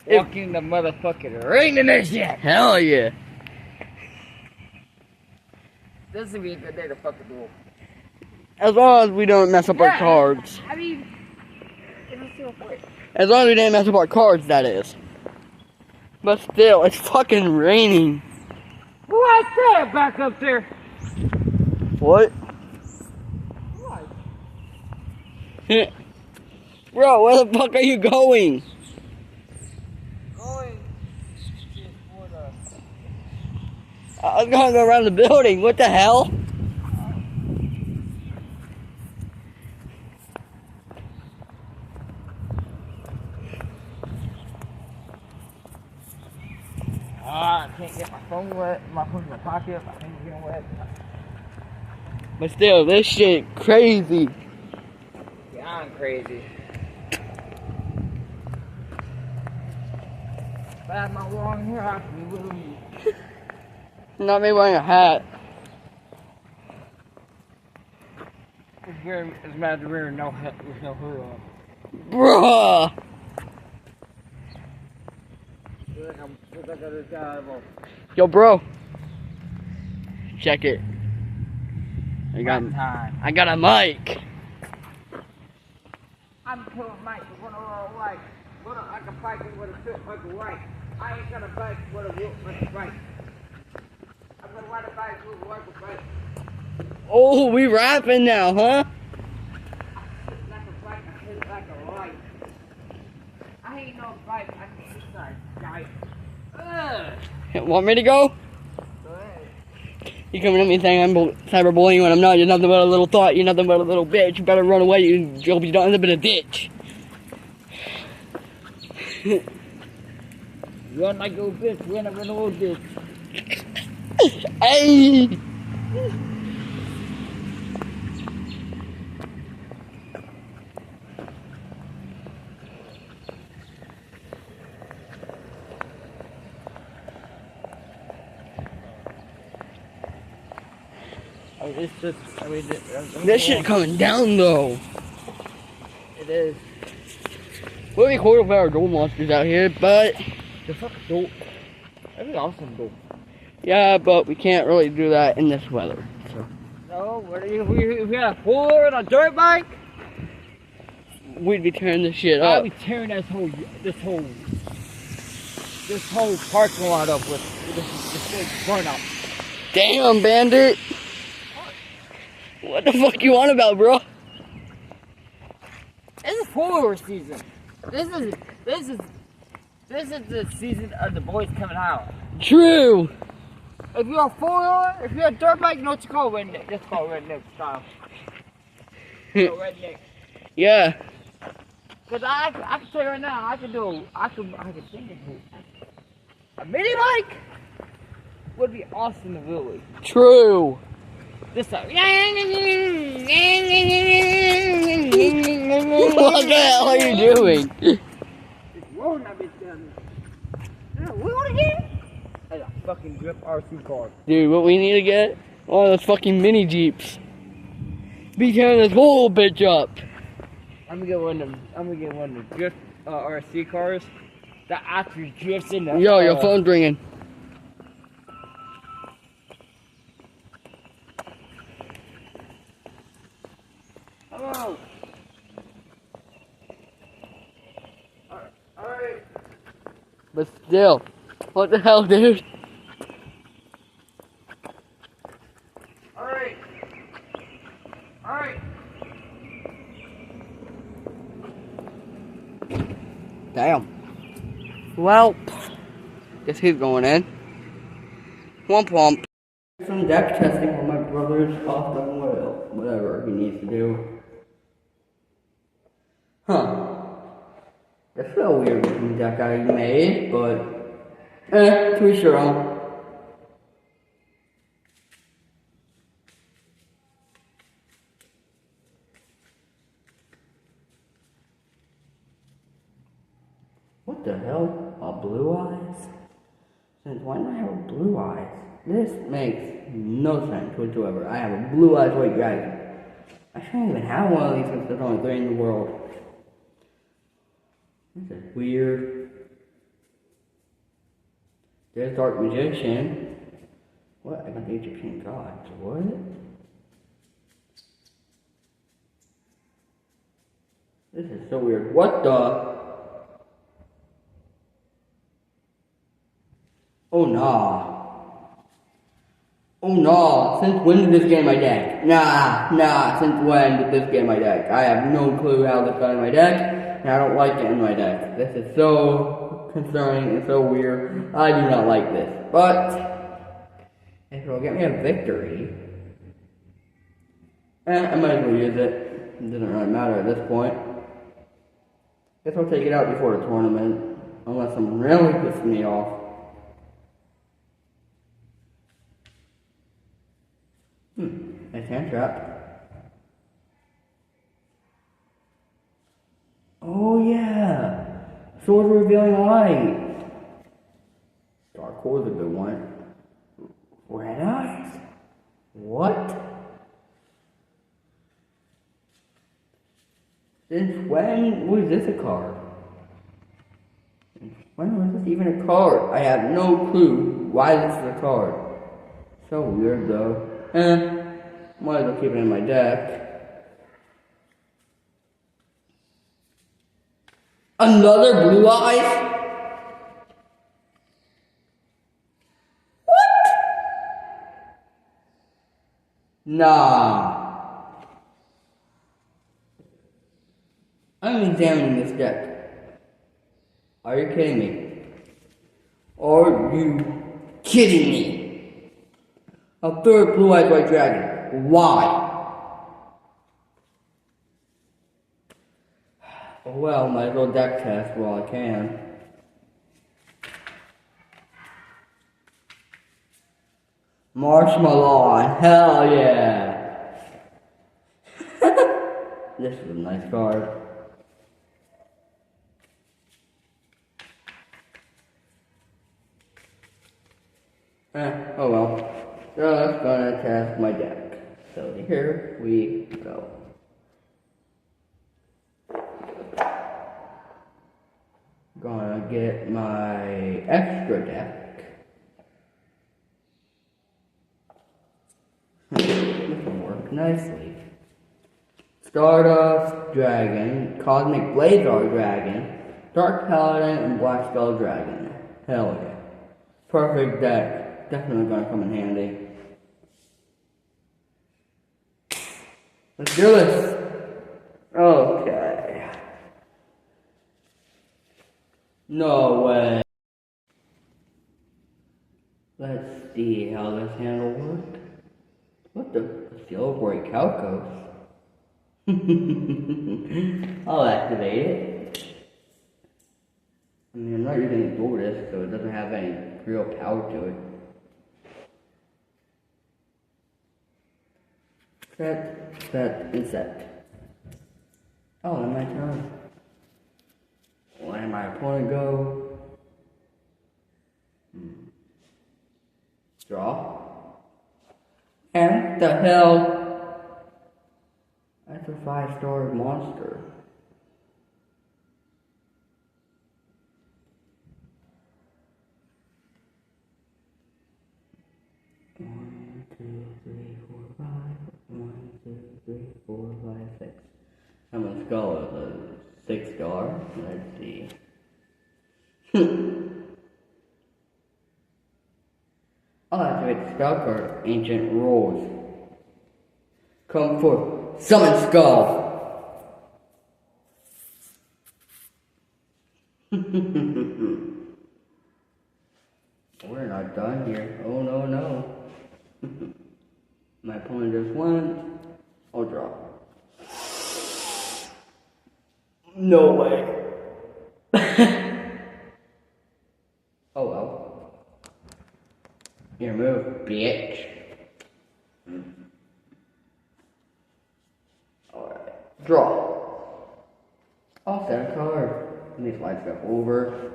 Walking the motherfucking ring in this shit. Hell yeah. This would be a good day to fucking duel. As long as we don't mess up our cards. I mean, let's do it quick. As long as we didn't mess up our cards, that is. But still, it's fucking raining. What's that back up there? What? What? Bro, where the fuck are you going? I was gonna go around the building. What the hell? I can't get my phone wet. My phone's in my pocket. My finger's getting wet. But still, this shit crazy. Yeah, I'm crazy. If I had my long hair, I'd be with me. Not me wearing a hat. It's mad to wear no hat with no hood on. Bruh. Look like this guy. Yo, bro. Check it. I got a mic. I'm killing Mike with one of our right. I can fight him with a fit like a right. I ain't gonna fight with a whoop like a right. I'm gonna ride a bike with a like a right. Oh, we rapping now, huh? Like a right, I hit it like a right. I ain't no fight, I can hit like right. Want me to go? Go ahead. You coming at me saying I'm cyberbullying when I'm not. You're nothing but a little thought. You're nothing but a little bitch. You better run away. You hope you don't end up in a ditch. Run like a little bitch. Run like a little bitch. Hey! This shit coming down though. It is. We'll be cool with our duel monsters out here, but The fucking duel. That'd be awesome, duel. yeah, but we can't really do that in this weather. So No, if we had a four and a dirt bike, we'd be tearing this shit I'd up. be tearing this whole parking lot up with this big burnout. Damn, Bandit. What the fuck you on about, bro? This is four season. This is the season of the boys coming out. True. If you're a four-wheeler, if you're a dirt bike, you know what you call redneck. That's called redneck style. Redneck. Yeah. Cause I can tell you right now, I can think of a mini bike would be awesome to Willie. True. This time. What the hell are you doing? Whoa, that bitch down there. We want to get a fucking grip RC car. Dude, what we need to get? One of those fucking mini Jeeps. Be tearing this whole bitch up. I'm gonna get one of the drift RC cars that actually drifts in the. Yo, your phone's ringing. Hello. Alright. But still, what the hell, dude? Alright. Damn. Well, guess he's going in. Womp womp. Some deck testing for my brother's off done whatever he needs to do. Huh. That's a weird looking deck I made, but to each your own. What the hell? Blue eyes? Since when do I have blue eyes? This makes no sense whatsoever. I have a blue eyes white dragon. I shouldn't even have one of these since there's only 3 in the world. This is weird. There's Dark Magician. What? I got the Egyptian gods. What? This is so weird. What the? Oh nah. Oh nah. Since when did this get in my deck? Nah. Since when did this get in my deck? I have no clue how this got in my deck, and I don't like it in my deck. This is so concerning and so weird. I do not like this. But if it'll get me a victory, I might as well use it. It doesn't really matter at this point. Guess I'll take it out before the tournament, unless someone really pisses me off. Nice hand trap. Oh yeah! Sword revealing light! Dark Hore's a good one. Red eyes? What? Since when was this a card? When was this even a card? I have no clue why this is a card. So weird though. Might as well keep it in my deck. Another blue eyes? What? Nah. I'm examining this deck. Are you kidding me? Are you kidding me? A third blue-eyed white dragon. Why? Well, might as well deck test while I can. Marshmallow, hell yeah! This is a nice card. Oh well. Just gonna test my deck. So here we go. Gonna get my extra deck. This will work nicely. Stardust Dragon, Cosmic Blazar Dragon, Dark Paladin, and Black Skull Dragon. Hell yeah. Perfect deck. Definitely gonna come in handy. Let's do this. Okay. No way. Let's see how this handle works. What the? Silverboy Calcos. I'll activate it. I mean, I'm not using a dual disc, so it doesn't have any real power to it. Set, and set. Oh, and my turn. Let my opponent go. Draw. And the hell? That's a 5-star monster. One, two, three, four, five. 1, 2, 3, 4, 5, 6. I'm a skull is a 6-star. Let's see. I'll activate the spell card, Ancient Rules. Come forth, summon skull. We're not done here. Oh no, no. My opponent just won. I'll draw. No way. Oh well. Your move, bitch. Alright. Draw. I'll set a card. Let me slide stuff over.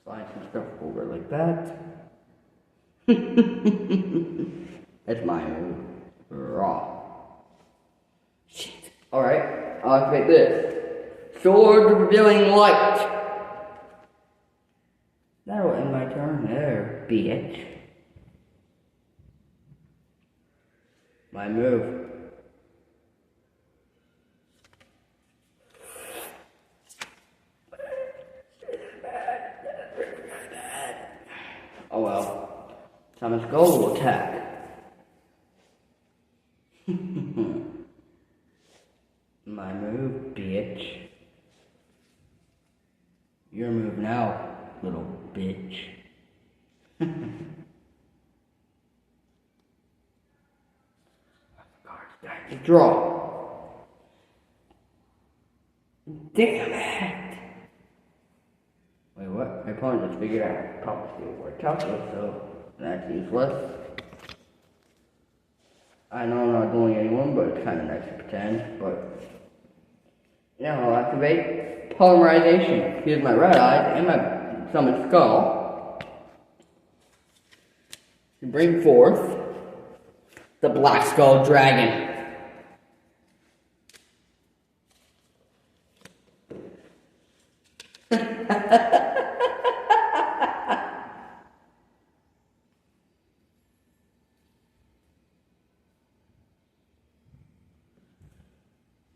Slide some stuff over like that. That's my move. Raw. Shit. Alright, I'll activate this. Sword revealing light. That'll end my turn there, bitch. My move. Oh well. Thomas Gold will attack. My move, bitch. Your move now, little bitch. Draw. Damn it! Wait, what? My opponent just figured out power steel or calculus, so that's useless. I know I'm not doing anyone, but it's kind of nice to pretend, but now I'll activate polymerization. Here's my red eyes and my summon skull to bring forth the Black Skull Dragon.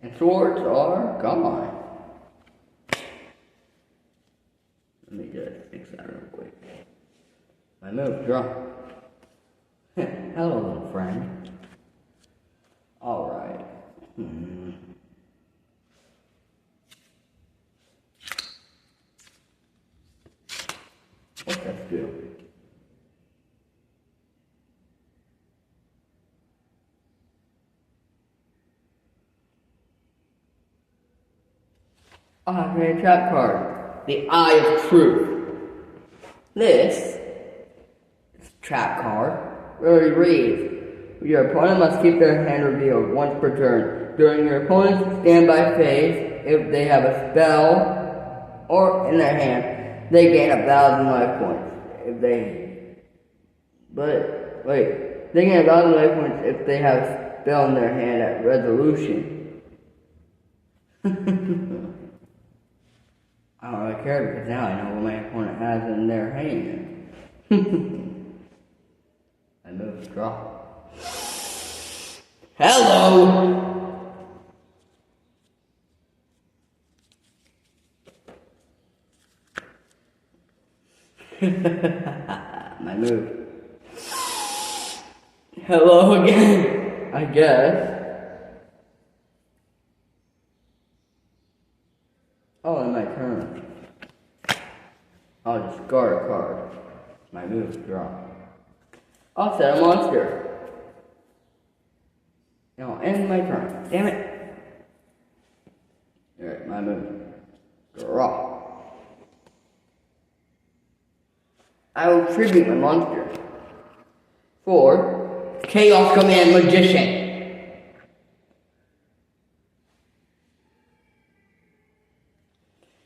And swords are gone. Let me just fix that real quick. My move, draw. Hello, little friend. Alright. What's that do? I'll have a trap card. The Eye of Truth. This trap card really reads, your opponent must keep their hand revealed once per turn. During your opponent's standby phase, if they have a spell or in their hand, they gain 1,000 life points. They gain 1,000 life points if they have a spell in their hand at resolution. I don't really care because now I know what my opponent has in their hand. I move, draw. Hello! My move. Hello again, I guess. Oh, and my turn. I'll discard a card. My move, draw. I'll set a monster. And I'll end my turn. Damn it. Alright, my move. Draw. I will tribute my monster for Chaos Command Magician.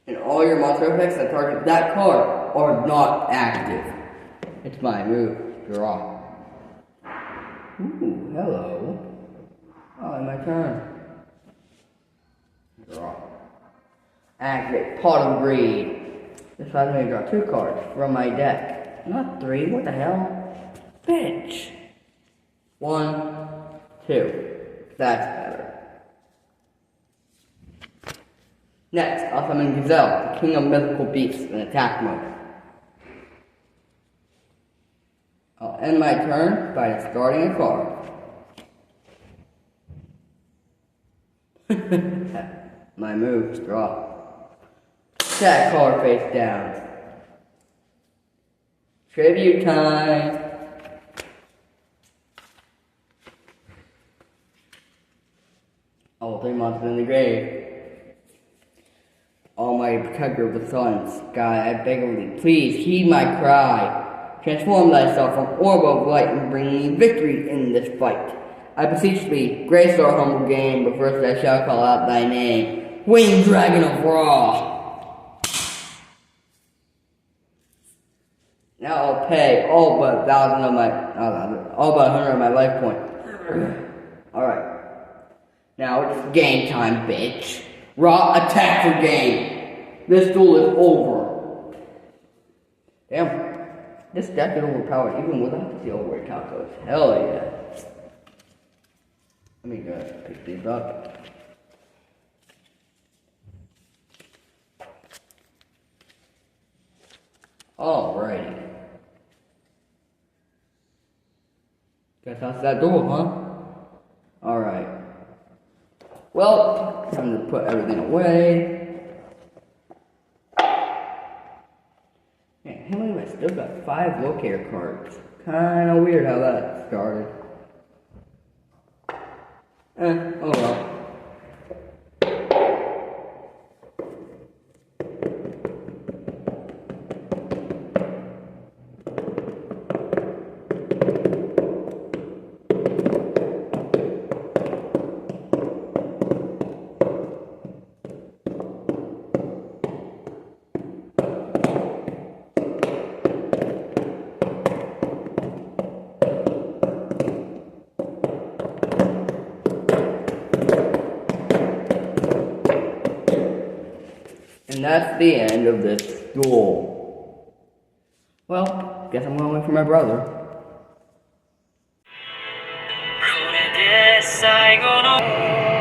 And all your monster effects that target that card are not active. It's my move. Draw. Ooh, hello. Oh, and my turn. Draw. Activate Pot of Greed. This allows me to draw 2 cards from my deck. Not 3, what the hell? Bitch. 1, 2. That's better. Next, I'll summon Gazelle, the king of mythical beasts, in attack mode. I'll end my turn by discarding a card. My move, draw. That card face down. Tribute time. All 3 monsters in the grave. Almighty protector of the suns, God, I beg of thee, please heed my cry. Transform thyself from orb of light and bring me victory in this fight. I beseech thee, grace our humble game, but first I shall call out thy name. Winged Dragon of Ra! Now I'll pay all but 1,000 of my, all but 100 of my life points. Alright. Now it's game time, bitch. Ra, attack for game. This duel is over. Damn. This deck is overpowered even without the overweight tacos. Hell yeah. Let me go pick these up. Alrighty. Guess that's that duel, huh? Alright. Well, time to put everything away. Man, I can't believe I still got 5 locator cards. Kinda weird how that started. Oh well. And that's the end of this duel. Well, guess I'm going to wait for my brother. これで最後の